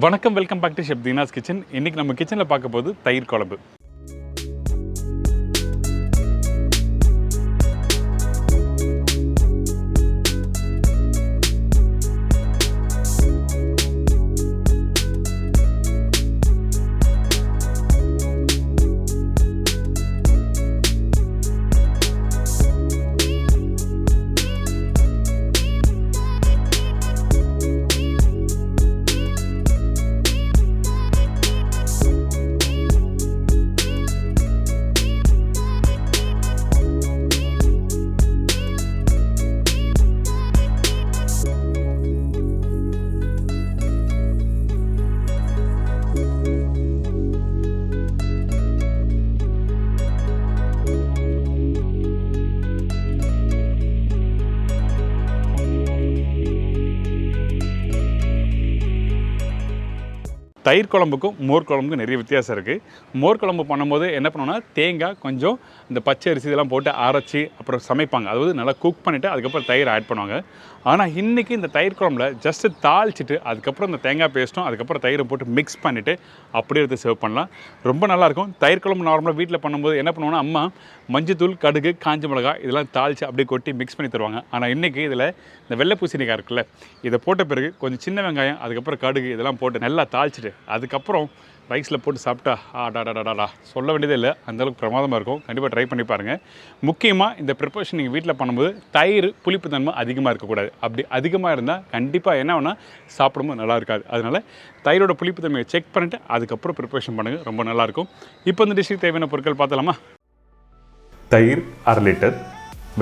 வணக்கம், welcome back to chef Deena's kitchen. இன்றைக்கி நம்ம கிச்சனில் பார்க்க போது தயிர் குழம்பு. தயிர் குழம்புக்கும் மோர் குழம்புக்கும் நிறைய வித்தியாசம் இருக்குது. மோர் குழம்பு பண்ணும்போது என்ன பண்ணுவோன்னா, தேங்காய் கொஞ்சம் இந்த பச்சை அரிசி இதெல்லாம் போட்டு அரைச்சி அப்புறம் சமைப்பாங்க. அதாவது நல்லா குக் பண்ணிவிட்டு அதுக்கப்புறம் தயிர் ஆட் பண்ணுவாங்க. ஆனால் இன்றைக்கி இந்த தயிர் குழம்புல ஜஸ்ட்டு தாளிச்சிட்டு அதுக்கப்புறம் இந்த தேங்காய் பேஸ்ட்டும் அதுக்கப்புறம் தயிரை போட்டு மிக்ஸ் பண்ணிவிட்டு அப்படியே எடுத்து சர்வ் பண்ணலாம். ரொம்ப நல்லாயிருக்கும். தயிர் குழம்பு நார்மலாக வீட்டில் பண்ணும்போது என்ன பண்ணுவோன்னா, அம்மா மஞ்சத்தூள், கடுகு, காஞ்ச மிளகாய் இதெல்லாம் தாளித்து அப்படியே கொட்டி மிக்ஸ் பண்ணி தருவாங்க. ஆனால் இன்றைக்கி இதில் இந்த வெள்ளை பூசணிக்காய் இருக்குல்ல, இதை போட்ட பிறகு கொஞ்சம் சின்ன வெங்காயம் அதுக்கப்புறம் கடுகு இதெல்லாம் போட்டு நல்லா தாளிச்சிட்டு அதுக்கப்புறம் ரைஸில் போட்டு சாப்பிட்டா டாடா சொல்ல வேண்டியதே இல்லை, அந்தளவுக்கு பிரமாதமாக இருக்கும். கண்டிப்பாக ட்ரை பண்ணி பாருங்கள். முக்கியமாக இந்த ப்ரிப்பரேஷன் நீங்கள் வீட்டில் பண்ணும்போது தயிர் புளிப்பு தன்மை அதிகமாக இருக்கக்கூடாது. அப்படி அதிகமாக இருந்தால் கண்டிப்பாக என்ன வேணால் சாப்பிடும்போது நல்லா இருக்காது. அதனால் தயிரோட புளிப்பு தன்மையை செக் பண்ணிவிட்டு அதுக்கப்புறம் ப்ரிப்பரேஷன் பண்ணுங்கள், ரொம்ப நல்லாயிருக்கும். இப்போ இந்த டிஷ்ஷுக்கு தேவையான பொருட்கள் பார்த்தலாமா? தயிர் 1/2 லிட்டர்,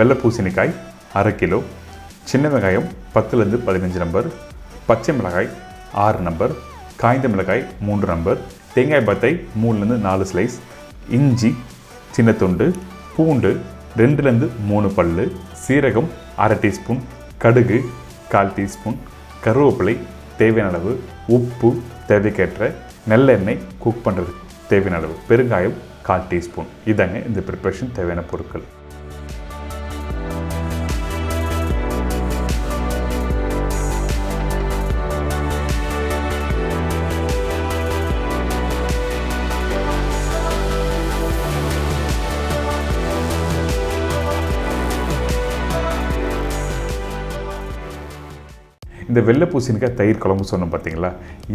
வெள்ளை பூசணிக்காய் 1/2 கிலோ, சின்ன வெங்காயம் 10லேருந்து 15 நம்பர், பச்சை மிளகாய் 6 நம்பர், காய்ந்த மிளகாய் 3 நம்பர், தேங்காய் பத்தை 3லேருந்து 4 ஸ்லைஸ், இஞ்சி சின்ன துண்டு, பூண்டு 2லேருந்து 3 பல்லு, சீரகம் 1/2 டீஸ்பூன், கடுகு 1/4 டீஸ்பூன், கருவேப்பிலை தேவையான அளவு, உப்பு தேவைக்கேற்ற, நல்லெண்ணெய் குக் பண்ணுறதுக்கு தேவையான அளவு, பெருங்காயம் 1/4 டீஸ்பூன். இதாங்க இந்த ப்ரிப்பரேஷன் தேவையான பொருட்கள். இந்த வெள்ளை பூசணிக்காய் தயிர் குழம்பு சொன்னோம் பார்த்தீங்களா,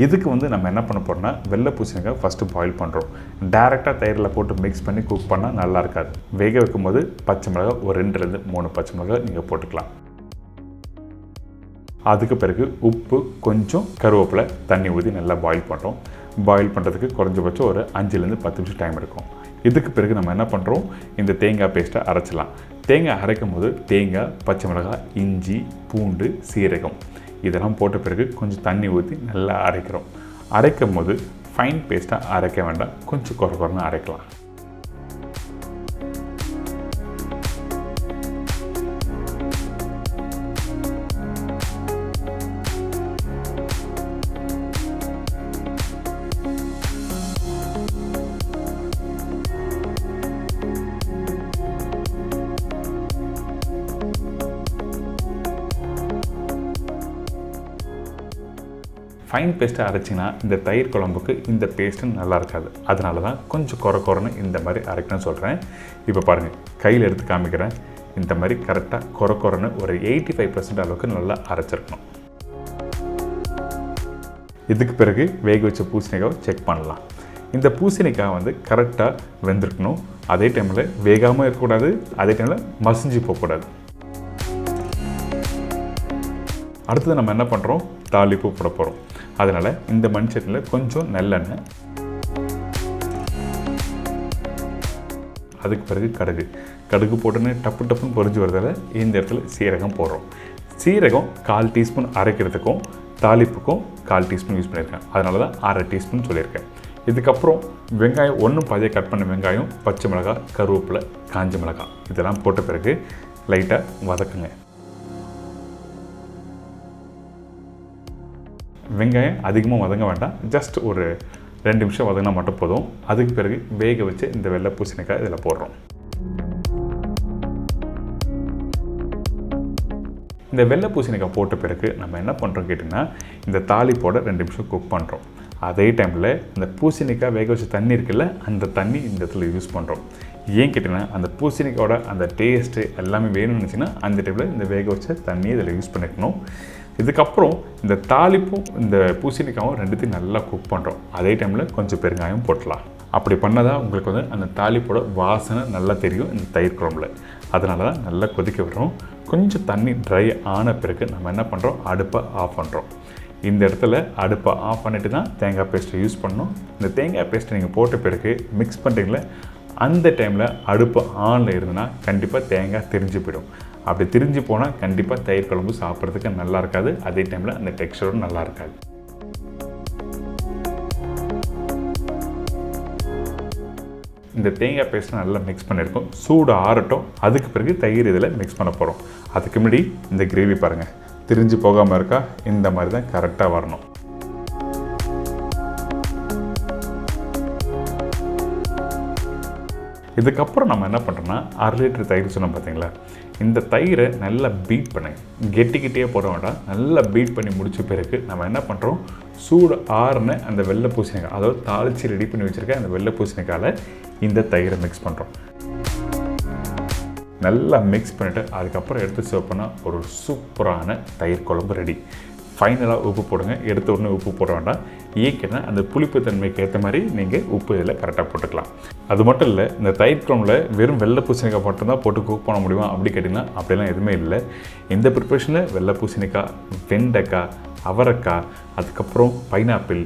இதுக்கு நம்ம என்ன பண்ண போகிறோம்னா, வெள்ளை பூசணிக்காய் ஃபஸ்ட்டு பாயில் பண்ணுறோம். டேரெக்டாக தயிரில் போட்டு மிக்ஸ் பண்ணி குக் பண்ணால் நல்லா இருக்காது. வேக வைக்கும்போது பச்சை மிளகாய் ஒரு 2லேருந்து 3 பச்சை மிளகாய் நீங்கள் போட்டுக்கலாம். அதுக்கு பிறகு உப்பு, கொஞ்சம் கருவேப்பிலை, தண்ணி ஊற்றி நல்லா பாயில் பண்ணுறோம். பாயில் பண்ணுறதுக்கு குறைஞ்சபட்சம் ஒரு 5லேருந்து 10 நிமிஷம் டைம் எடுக்கும். இதுக்கு பிறகு நம்ம என்ன பண்ணுறோம், இந்த தேங்காய் பேஸ்ட்டை அரைச்சிடலாம். தேங்காய் அரைக்கும் போது தேங்காய், பச்சை மிளகாய், இஞ்சி, பூண்டு, சீரகம் இதெல்லாம் போட்ட பிறகு கொஞ்சம் தண்ணி ஊற்றி நல்லா அரைக்கிறோம். அரைக்கும் போது ஃபைன் பேஸ்ட்டாக அரைக்க வேண்டாம், கொஞ்சம் குறைன்னு அரைக்கலாம். ஃபைன் பேஸ்ட்டாக அரைச்சிங்கன்னா இந்த தயிர் குழம்புக்கு இந்த பேஸ்ட்டு நல்லா இருக்காது. அதனால தான் கொஞ்சம் குறைன்னு இந்த மாதிரி அரைக்கணும்னு சொல்கிறேன். இப்போ பாருங்கள், கையில் எடுத்து காமிக்கிறேன். இந்த மாதிரி கரெக்டாக குறைன்னு ஒரு 85% அளவுக்கு நல்லா அரைச்சிருக்கணும். இதுக்கு பிறகு வேக வச்ச பூசணிக்காவை செக் பண்ணலாம். இந்த பூசணிக்காய் கரெக்டாக வெந்திருக்கணும். அதே டைமில் வேகாமல் இருக்கக்கூடாது, அதே டைமில் மசிஞ்சு போகக்கூடாது. அடுத்தது நம்ம என்ன பண்ணுறோம், தாளிப்பு போட போகிறோம். அதனால் இந்த மண் சட்டியில் கொஞ்சம் நல்லெண்ணெய், அதுக்கு பிறகு கடுகு போட்டுன்னு டப்புன்னு பொரிஞ்சு வரதால் இந்த இடத்துல சீரகம் போடுறோம். சீரகம் 1/4 டீஸ்பூன் அரைக்கிறதுக்கும் தாளிப்புக்கும் 1/4 டீஸ்பூன் யூஸ் பண்ணியிருக்கேன். அதனால தான் 1/2 டீஸ்பூன் சொல்லியிருக்கேன். இதுக்கப்புறம் வெங்காயம் 1 பாதியாக கட் பண்ண வெங்காயம், பச்சை மிளகாய், கருவேப்பிலை, காஞ்ச மிளகாய் இதெல்லாம் போட்ட பிறகு லைட்டாக வதக்குங்க. வெங்காயம் அதிகமாக வதங்க வேண்டாம், ஜஸ்ட் ஒரு 2 நிமிஷம் வதங்கினா மட்டும் போதும். அதுக்கு பிறகு வேக வச்சு இந்த வெள்ளை பூசணிக்காய் இதில் போடுறோம். இந்த வெள்ளை பூசணிக்காய் போட்ட பிறகு நம்ம என்ன பண்ணுறோம் கேட்டிங்கன்னா இந்த தாளிப்போட 2 நிமிஷம் குக் பண்ணுறோம். அதே டைமில் இந்த பூசணிக்காய் வேக வச்ச தண்ணி இருக்குல்ல, அந்த தண்ணி இந்த இடத்துல யூஸ் பண்ணுறோம். ஏன் கேட்டிங்கன்னா அந்த பூசணிக்காயோட அந்த டேஸ்ட்டு எல்லாமே வேணும்னு நினச்சிங்கன்னா அந்த டைமில் இந்த வேக வச்ச தண்ணியை இதில் யூஸ் பண்ணிக்கணும். இதுக்கப்புறம் இந்த தாளிப்பும் இந்த பூசணிக்காயும் ரெண்டுத்தையும் நல்லா குக் பண்ணுறோம். அதே டைமில் கொஞ்சம் பெருங்காயம் போட்டலாம். அப்படி பண்ணாதான் உங்களுக்கு வந்து அந்த தாளிப்போட வாசனை நல்லா தெரியும் இந்த தயிர் குழம்புல. அதனால தான் நல்லா கொதிக்க விடுறோம். கொஞ்சம் தண்ணி ட்ரை ஆன பிறகு நம்ம என்ன பண்ணுறோம், அடுப்பை ஆஃப் பண்ணுறோம். இந்த இடத்துல அடுப்பை ஆஃப் பண்ணிவிட்டு தான் தேங்காய் பேஸ்ட்டை யூஸ் பண்ணணும். இந்த தேங்காய் பேஸ்ட்டை நீங்கள் போட்ட பிறகு மிக்ஸ் பண்ணுறீங்களே, அந்த டைமில் அடுப்பு ஆனில் இருந்ததுன்னா கண்டிப்பாக தேங்காய் திரிஞ்சு போயிடும். அப்படி திரிஞ்சு போனால் கண்டிப்பாக தயிர் குழம்பு சாப்பிட்றதுக்கு நல்லா இருக்காது. அதே டைமில் அந்த டெக்ஸ்சரும் நல்லா இருக்காது. இந்த தேங்காய் பேஸ்ட்டை நல்லா மிக்ஸ் பண்ணியிருக்கோம். சூடு ஆறட்டும். அதுக்கு பிறகு தயிர் இதில் மிக்ஸ் பண்ண போகிறோம். அதுக்கு முன்னாடி இந்த கிரேவி பாருங்கள், திரிஞ்சு போகாமல் இருக்கா? இந்த மாதிரி தான் கரெக்டாக வரணும். இதுக்கப்புறம் நம்ம என்ன பண்ணுறோன்னா 1/2 லிட்டர் தயிர் சொன்னோம் பார்த்தீங்களா, இந்த தயிரை நல்லா பீட் பண்ணுங்க. கெட்டிக்கிட்டே போட வேண்டாம். நல்லா பீட் பண்ணி முடிச்ச பிறகு நம்ம என்ன பண்ணுறோம், சூடு ஆறுன அந்த வெள்ளை பூசணிக்காய், அதாவது தாளித்து ரெடி பண்ணி வச்சுருக்க அந்த வெள்ளை பூசணிக்காயில் இந்த தயிரை மிக்ஸ் பண்ணுறோம். நல்லா மிக்ஸ் பண்ணிவிட்டு அதுக்கப்புறம் எடுத்து சர்வ் பண்ணால் ஒரு சூப்பரான தயிர் குழம்பு ரெடி. ஃபைனலாக உப்பு போடுங்க. எடுத்த உடனே உப்பு போட வேண்டாம். ஏன்னா அந்த புளிப்பு தன்மைக்கு ஏற்ற மாதிரி நீங்கள் உப்பு இதில் கரெக்டாக போட்டுக்கலாம். அது மட்டும் இல்லை, இந்த தயிர் குழம்புல வெறும் வெள்ளை பூசணிக்காய் மட்டும்தான் போட்டு குக் பண்ண முடியுமா அப்படி கேட்டிங்கன்னா அப்படிலாம் எதுவுமே இல்லை. இந்த ப்ரிப்ரேஷனில் வெள்ளை பூசணிக்காய், வெண்டைக்காய், அவரைக்காய், அதுக்கப்புறம் பைனாப்பிள்,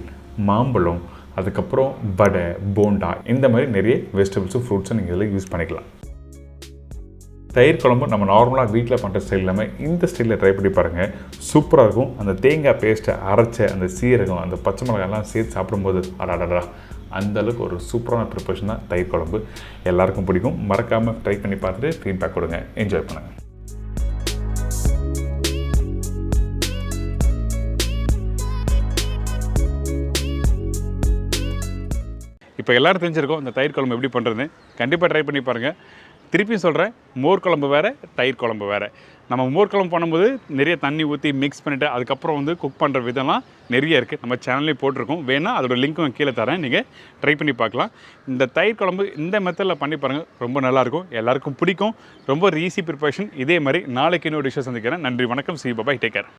மாம்பழம், அதுக்கப்புறம் வடை, போண்டா, இந்த மாதிரி நிறைய வெஜிடபிள்ஸும் ஃப்ரூட்ஸும் நீங்கள் இதில் யூஸ் பண்ணிக்கலாம். தயிர் குழம்பு நம்ம நார்மலாக வீட்டில் பண்ணுற ஸ்டைல் இல்லாமல் இந்த ஸ்டைலில் ட்ரை பண்ணி பாருங்கள். சூப்பராக இருக்கும். அந்த தேங்காய் பேஸ்ட்டை அரைச்ச அந்த சீரகம், அந்த பச்சை மிளகாயெல்லாம் சேர்த்து சாப்பிடும்போது அடாடா, அந்தளவுக்கு ஒரு சூப்பரான ப்ரிப்பரேஷன் தான் தயிர் குழம்பு. எல்லாருக்கும் பிடிக்கும். மறக்காமல் ட்ரை பண்ணி பார்த்துட்டு ஃபீட்பேக் கொடுங்க. என்ஜாய் பண்ணுங்கள். இப்போ எல்லோரும் தெரிஞ்சிருக்கோம் இந்த தயிர் குழம்பு எப்படி பண்ணுறதுன்னு. கண்டிப்பாக ட்ரை பண்ணி பாருங்கள். திருப்பியும் சொல்கிறேன், மோர் குழம்பு வேறு, தயிர் குழம்பு வேறு. நம்ம மோர் குழம்பு பண்ணும்போது நிறைய தண்ணி ஊற்றி மிக்ஸ் பண்ணிவிட்டு அதுக்கப்புறம் வந்து குக் பண்ணுற விதம்லாம் நிறைய இருக்குது. நம்ம சேனல்லேயும் போட்டிருக்கோம். வேணால் அதோட லிங்க்கும் கீழே தரேன், நீங்கள் ட்ரை பண்ணி பார்க்கலாம். இந்த தயிர் குழம்பு இந்த மெத்தடில் பண்ணி பாருங்கள், ரொம்ப நல்லாயிருக்கும். எல்லாருக்கும் பிடிக்கும். ரொம்ப ஈஸி ப்ரிப்பரேஷன். இதே மாதிரி நாளைக்கு இன்னொரு டிஷ்ஷை சந்திக்கிறேன். நன்றி, வணக்கம். சி பாய், டேக் கேர்.